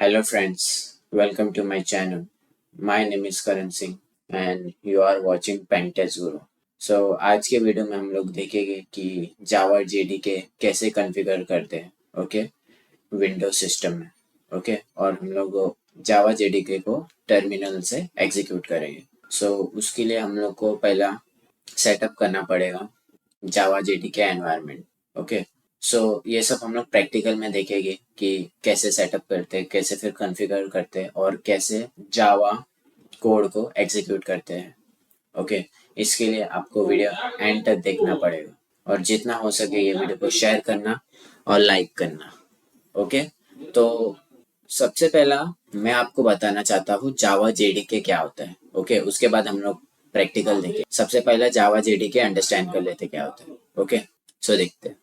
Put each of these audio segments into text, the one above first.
Hello friends, welcome to my channel. My name is Karan Singh and you are watching Pentest Guru. So आज के video में हम लोग देखेंगे कि जावा जेडीके कैसे कॉन्फ़िगर करते हैं, ओके, विंडोज सिस्टम में, ओके, और हम लोग जावा जेडीके को टर्मिनल से एग्जीक्यूट करेंगे. सो उसके लिए हम लोग को पहला सेटअप करना पड़ेगा जावा जेडीके एनवायरनमेंट, ओके. सो ये सब हम लोग प्रैक्टिकल में देखेंगे कि कैसे सेटअप करते हैं, कैसे फिर कॉन्फ़िगर करते हैं और कैसे जावा कोड को एग्जीक्यूट करते हैं, ओके. इसके लिए आपको वीडियो एंड तक देखना पड़ेगा और जितना हो सके ये वीडियो को शेयर करना और लाइक करना, ओके. तो सबसे पहला मैं आपको बताना चाहता हूँ जावा जेडीके क्या होता है, ओके. उसके बाद हम लोग प्रैक्टिकल देखें. सबसे पहला जावा जेडीके अंडरस्टैंड कर लेते क्या होता है, ओके. सो देखते हैं.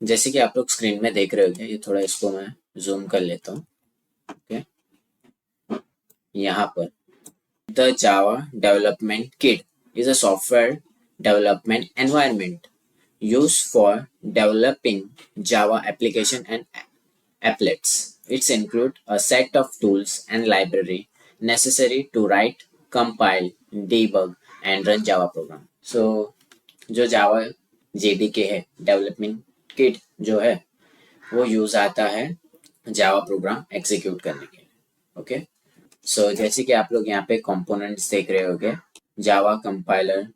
जैसे कि आप लोग स्क्रीन में देख रहे होंगे, ये थोड़ा इसको मैं जूम कर लेता हूँ, ओके. यहाँ पर the Java development kit is a software development environment used for developing Java application and applets. It includes a set of tools and library necessary to write, compile, debug and run Java program. So जो Java JDK है, development kit जो है वो use आता है Java program execute करने के लिए, ओके. सो जैसे कि आप लोग यहाँ पे कंपोनेंट्स देख रहे होगे, जावा कंपाइलर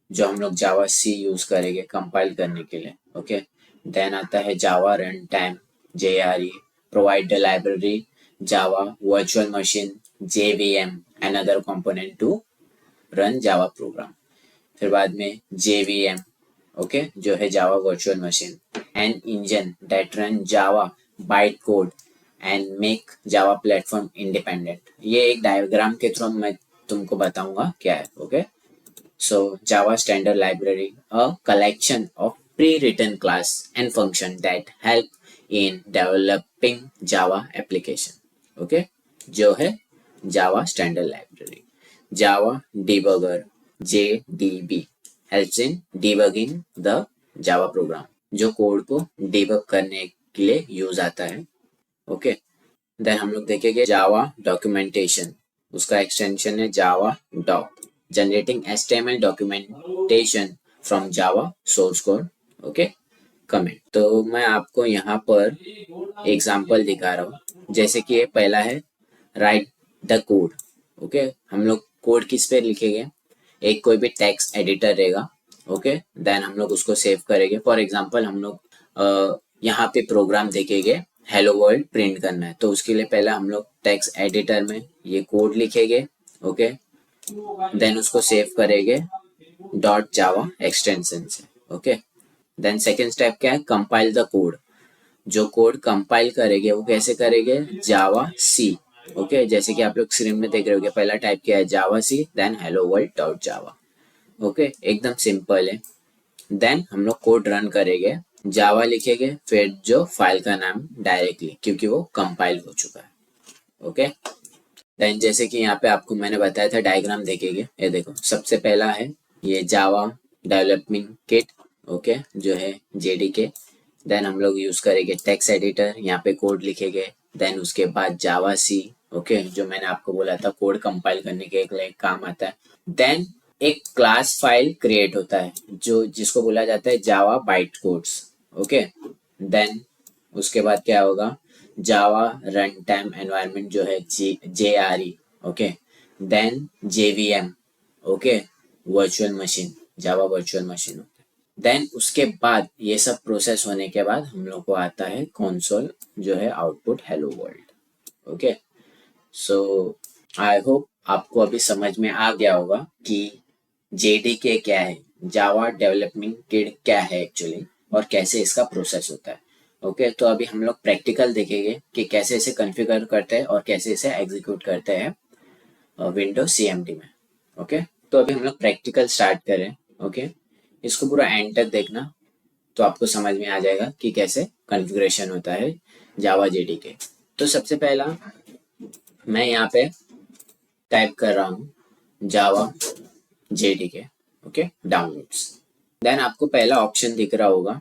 जो हम लोग जावा सी यूज करेंगे कंपाइल करने के लिए, ओके. देन आता है Java run time JRE, provide the library Java virtual machine JVM and other component to run Java program. फिर बाद में JVM, ओके, जो है Java virtual machine, and engine that run Java byte code and make Java platform independent. ये एक diagram के through मैं तुमको बताऊंगा क्या है, okay. So Java standard library, a collection of pre written class and function that help in developing Java application, okay, जो है Java standard library. Java debugger JDB helps in debugging the Java program, जो code को debug करने के लिए use आता है, okay. Then हम लोग देखेंगे जावा डॉक्यूमेंटेशन, उसका एक्सटेंशन है Java doc, generating HTML documentation from Java source code, okay, comment. तो मैं आपको यहाँ पर एग्जांपल दिखा रहा हूँ. जैसे कि ये पहला है राइट द कोड, ओके. हम लोग कोड किस पे लिखेंगे, एक कोई भी टेक्स्ट एडिटर रहेगा, ओके. देन हम लोग उसको सेव करेंगे. फॉर एग्जांपल हम लोग यहाँ पे प्रोग्राम देखेंगे हेलो वर्ल्ड प्रिंट करना है, तो उसके लिए पहले हम लोग टेक्स्ट एडिटर में ये कोड लिखेंगे, ओके. देन उसको सेव करेंगे .java एक्सटेंशन से, ओके. देन सेकेंड स्टेप क्या है, कंपाइल द कोड. जो कोड कंपाइल करेंगे वो कैसे करेंगे, जावा सी, ओके. जैसे कि आप लोग स्क्रीन में देख रहे होंगे, पहला टाइप किया है javac, then hello world dot Java, okay. एकदम सिंपल है. देन हम लोग कोड रन करेंगे, जावा लिखेंगे, फिर जो फाइल का नाम डायरेक्टली, क्योंकि वो कंपाइल हो चुका है, ओके. देन जैसे कि यहाँ पे आपको मैंने बताया था, डायग्राम देखेंगे, ये देखो सबसे पहला है ये जावा डेवलपमेंट किट, ओके, जो है JDK. देन हम लोग यूज करेंगे टेक्स्ट एडिटर, यहाँ पे कोड लिखेंगे. देन उसके बाद जावा सी, ओके, जो मैंने आपको बोला था कोड कंपाइल करने के लिए काम आता है. देन एक क्लास फाइल क्रिएट होता है जो जिसको बोला जाता है Java byte codes, okay. Then उसके बाद क्या होगा, जावा रन टाइम एनवायरनमेंट जो है JRE, okay. Then JVM, okay, virtual machine, Java virtual machine होता है. देन उसके बाद ये सब प्रोसेस होने के बाद हम लोग को आता है कंसोल, जो है output hello world, okay. So I hope आपको अभी समझ में आ गया होगा कि JDK क्या है, जावा डेवलपमेंट किट क्या है एक्चुअली, और कैसे इसका प्रोसेस होता है, ओके. तो अभी हम लोग प्रैक्टिकल देखेंगे कि कैसे इसे कॉन्फ़िगर करते हैं और कैसे इसे एग्जीक्यूट करते हैं विंडोज CMD में, ओके. तो अभी हम लोग प्रैक्टिकल स्टार्ट करें, ओके. इसको पूरा एंड तक देखना तो आपको समझ में आ जाएगा कि कैसे कॉन्फ़िगरेशन होता है जावा JDK. तो सबसे पहला मैं यहाँ पे टाइप कर रहा हूँ जावा JDK, ओके, डाउनलोड्स. देन आपको पहला ऑप्शन दिख रहा होगा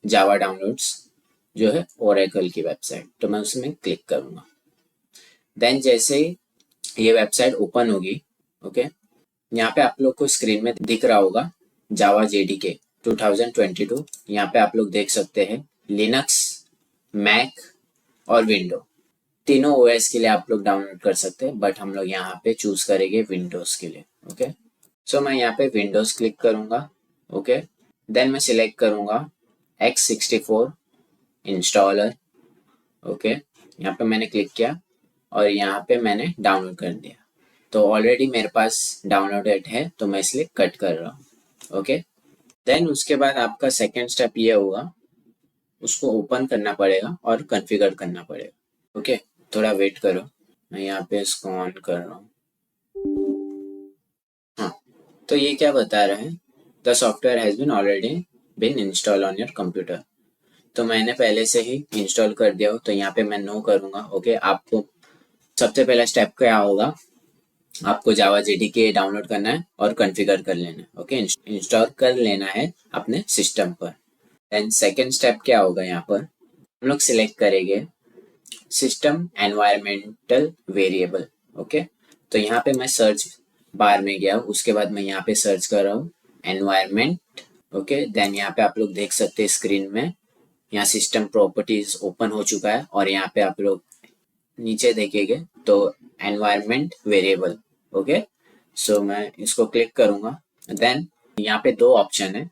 जावा डाउनलोड्स, जो है ओरेकल की वेबसाइट, तो मैं उसमें क्लिक करूंगा, देन जैसे ही ये वेबसाइट ओपन होगी, ओके, यहाँ पे आप लोग को स्क्रीन में दिख रहा होगा जावा जेडीके 2022। यहाँ पे आप लोग देख सकते हैं लिनक्स, मैक और विंडो तीनों ओएस के लिए आप लोग डाउनलोड कर सकते हैं, बट हम लोग यहाँ पे चूज करेंगे विंडोज के लिए। ओके, सो मैं यहाँ पे विंडोज क्लिक करूंगा। ओके, देन मैं सिलेक्ट करूंगा x64 इंस्टॉलर। ओके, यहाँ पे मैंने क्लिक किया और यहाँ पे मैंने डाउनलोड कर दिया। तो ऑलरेडी मेरे पास डाउनलोडेड है, तो मैं इसलिए कट कर रहा हूँ। ओके, देन उसके बाद आपका सेकेंड स्टेप ये होगा, उसको ओपन करना पड़ेगा और कॉन्फ़िगर करना पड़ेगा। ओके, थोड़ा वेट करो, मैं यहाँ पे इसको ऑन कर रहा हूँ। हाँ, तो ये क्या बता रहा है, the software has been already been installed on your computer. तो मैंने पहले से ही इंस्टॉल कर दिया हो, तो यहाँ पे मैं नो करूँगा। ओके, आपको सबसे पहला स्टेप क्या होगा, आपको जावा जेडीके डाउनलोड करना है और कॉन्फ़िगर कर लेना है। ओके, इंस्टॉल कर लेना है अपने सिस्टम पर। एंड सेकेंड स्टेप क्या होगा, यहाँ पर हम लोग सिलेक्ट करेंगे सिस्टम एनवायरमेंटल वेरिएबल। ओके, तो यहाँ पे मैं सर्च बार में गया, उसके बाद मैं यहाँ पे सर्च कर रहा हूँ एनवायरमेंट। ओके, देन यहाँ पे आप लोग देख सकते हैं स्क्रीन में, यहाँ सिस्टम प्रॉपर्टीज ओपन हो चुका है और यहाँ पे आप लोग नीचे देखेंगे तो एनवायरमेंट वेरिएबल। ओके, सो मैं इसको क्लिक करूंगा। देन यहाँ पे दो ऑप्शन है,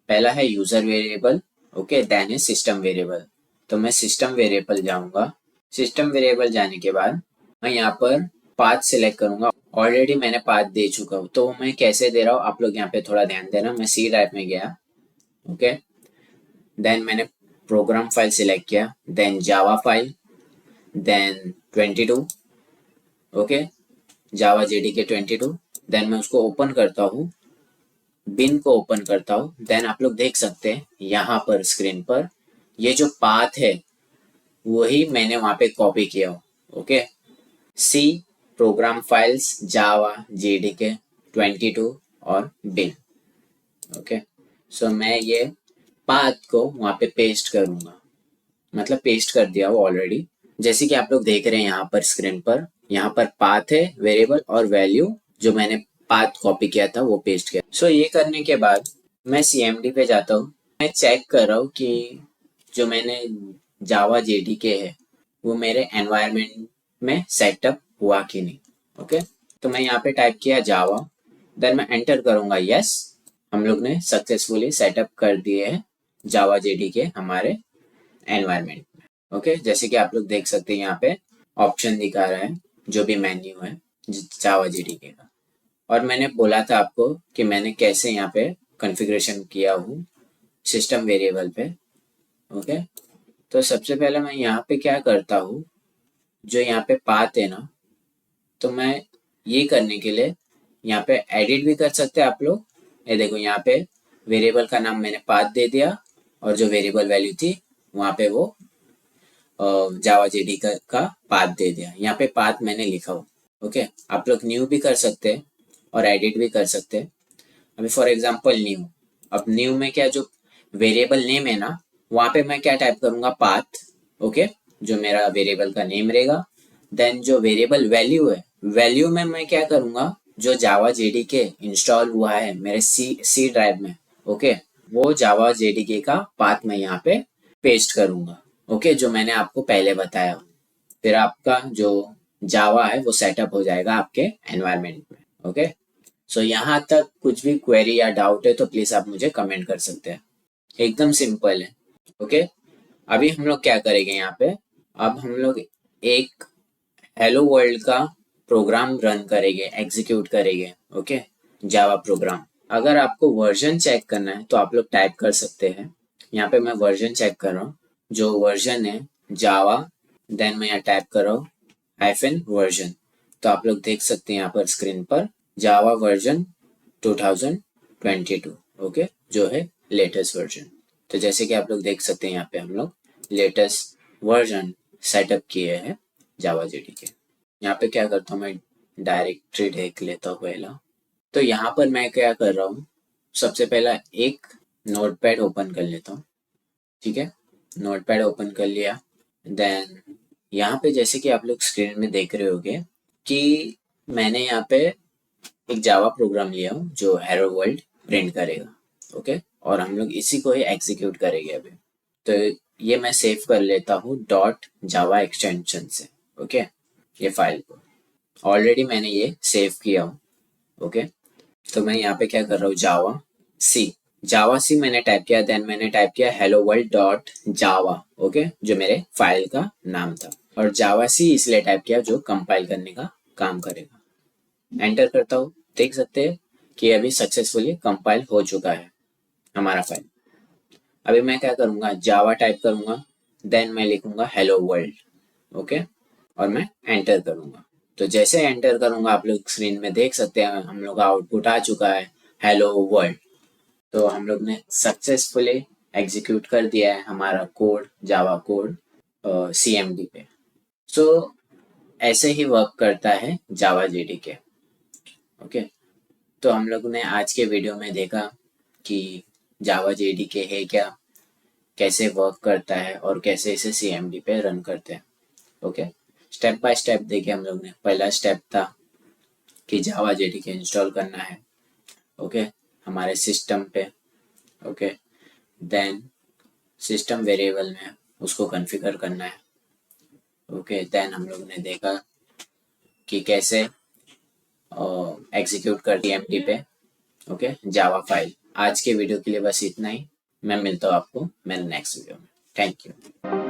पहला है यूजर वेरिएबल, ओके, देन है सिस्टम वेरिएबल। तो मैं सिस्टम वेरिएबल जाऊंगा। सिस्टम वेरिएबल जाने के बाद मैं यहाँ पर पाथ सिलेक्ट करूंगा। ऑलरेडी मैंने पाथ दे चुका हूँ, तो मैं कैसे दे रहा हूँ आप लोग यहाँ पे थोड़ा ध्यान देना। मैं सी ड्राइव में गया। ओके, देन मैंने प्रोग्राम फाइल सिलेक्ट किया, then Java file, then 22। Okay, Java JDK 22। Then मैं उसको ओपन करता हूँ, बिन को ओपन करता हूँ। देन आप लोग देख सकते हैं यहाँ पर स्क्रीन पर ये जो पाथ है वही मैंने वहां पे कॉपी किया हूँ। ओके, सी प्रोग्राम फाइल्स जावा जेडीके 22 और बिन। ओके, सो मैं ये पाथ को वहां पे पेस्ट करूंगा, मतलब पेस्ट कर दिया वो ऑलरेडी। जैसे कि आप लोग देख रहे हैं यहाँ पर स्क्रीन पर, यहाँ पर पाथ है वेरिएबल और वैल्यू जो मैंने पाथ कॉपी किया था वो पेस्ट किया। सो ये करने के बाद मैं सीएमडी पे जाता हूँ। मैं चेक कर रहा हूँ कि जो मैंने जावा जेडीके है वो मेरे एनवायरनमेंट में सेटअप हुआ कि नहीं। ओके, तो मैं यहाँ पे टाइप किया जावा, देन मैं एंटर करूंगा यस। हम लोग ने सक्सेसफुली सेटअप कर दिए है जावा जेडीके हमारे एनवायरनमेंट में। ओके, जैसे कि आप लोग देख सकते हैं यहाँ पे ऑप्शन दिखा रहा है जो भी मेन्यू है जावा जेडीके का। और मैंने बोला था आपको कि मैंने कैसे यहाँ पे कॉन्फ़िगरेशन किया हूँ सिस्टम वेरिएबल पे। ओके, तो सबसे पहले मैं यहाँ पे क्या करता हूँ, जो यहाँ पे पाथ है ना, तो मैं ये करने के लिए यहाँ पे एडिट भी कर सकते हैं आप लोग। ये देखो यहाँ पे वेरिएबल का नाम मैंने पाथ दे दिया और जो वेरिएबल वैल्यू थी वहाँ पे वो जावा जेडी का पाथ दे दिया। यहाँ पे पाथ मैंने लिखा हो। ओके, आप लोग न्यू भी कर सकते हैं और एडिट भी कर सकते हैं। अभी फॉर एग्जांपल न्यू, अब न्यू में क्या जो वेरिएबल नेम है ना, वहाँ पे मैं क्या टाइप करूंगा पाथ। ओके, जो मेरा वेरिएबल का नेम रहेगा। देन जो वेरिएबल वैल्यू है, वैल्यू में मैं क्या करूंगा, जो जावा जेडीके इंस्टॉल हुआ है मेरे सी ड्राइव में, ओके, वो जावा जेडीके का पाथ मैं यहाँ पे पेस्ट करूंगा। ओके, जो मैंने आपको पहले बताया। फिर आपका जो जावा है वो सेटअप हो जाएगा आपके एनवायरनमेंट में। ओके, सो यहाँ तक कुछ भी क्वेरी या डाउट है तो प्लीज आप मुझे कमेंट कर सकते हैं। एकदम सिंपल है। ओके, अभी हम लोग क्या करेंगे यहाँ पे, अब हम लोग एक हेलो वर्ल्ड का प्रोग्राम रन करेंगे, एग्जीक्यूट करेंगे। Okay, Java program. अगर आपको वर्जन चेक करना है तो आप लोग टाइप कर सकते हैं। यहाँ पे मैं वर्जन चेक कर रहा हूँ, जो वर्जन है जावा, देन मैं यहाँ टाइप कर रहा हूँ हाइफन वर्जन। तो आप लोग देख सकते हैं यहाँ पर स्क्रीन पर जावा वर्जन 2022। ओके, जो है लेटेस्ट वर्जन। तो जैसे कि आप लोग देख सकते हैं यहाँ पे हम लोग लेटेस्ट वर्जन सेटअप किए हैं जावा जेडीके। यहाँ पे क्या करता हूँ, मैं डायरेक्टरी देख लेता हूँ पहला। तो यहाँ पर मैं क्या कर रहा हूँ, सबसे पहला एक नोटपैड ओपन कर लेता हूँ। ठीक है, नोटपैड ओपन कर लिया। देन यहाँ पे जैसे कि आप लोग स्क्रीन में देख रहे होगे कि मैंने यहाँ पे एक जावा प्रोग्राम लिया हूँ जो हेलो वर्ल्ड प्रिंट करेगा। ओके, और हम लोग इसी को ही एग्जीक्यूट करेंगे अभी। तो ये मैं सेव कर लेता हूँ डॉट जावा एक्सटेंशन से। ओके, ये फाइल को ऑलरेडी मैंने ये सेव किया हूँ। ओके, तो मैं यहाँ पे क्या कर रहा हूँ, जावा सी मैंने टाइप किया, देन मैंने टाइप किया hello world dot Java. Okay, जो मेरे फाइल का नाम था, और जावा सी इसलिए टाइप किया जो कंपाइल करने का काम करेगा। एंटर करता हूँ, देख सकते हैं कि अभी सक्सेसफुली कंपाइल हो चुका है हमारा फाइल। अभी मैं क्या करूँगा, जावा टाइप करूँगा, देन मैं लिखूँगा हेलो वर्ल्ड। ओके, और मैं एंटर करूँगा। तो जैसे एंटर करूँगा आप लोग स्क्रीन में देख सकते हैं हम लोग का आउटपुट आ चुका है हेलो वर्ल्ड। तो हम लोग ने सक्सेसफुली एग्जीक्यूट कर दिया है हमारा कोड, जावा कोड CMD पे। सो ऐसे ही वर्क करता है जावा JDK। ओके, तो हम लोग ने आज के वीडियो में देखा कि जावा JDK है क्या, कैसे वर्क करता है और कैसे इसे CMD पे रन करते हैं। ओके, स्टेप बाय स्टेप देखे हम लोग ने। पहला स्टेप था कि जावा JDK इंस्टॉल करना है। ओके, हमारे सिस्टम पे। ओके, देन सिस्टम वेरिएबल में उसको कॉन्फ़िगर करना है। ओके, देन हम लोग ने देखा कि कैसे एग्जीक्यूट कर CMD पे। Okay, Java file. आज के वीडियो के लिए बस इतना ही। मैं मिलता हूँ आपको मेरे नेक्स्ट वीडियो में। Thank you.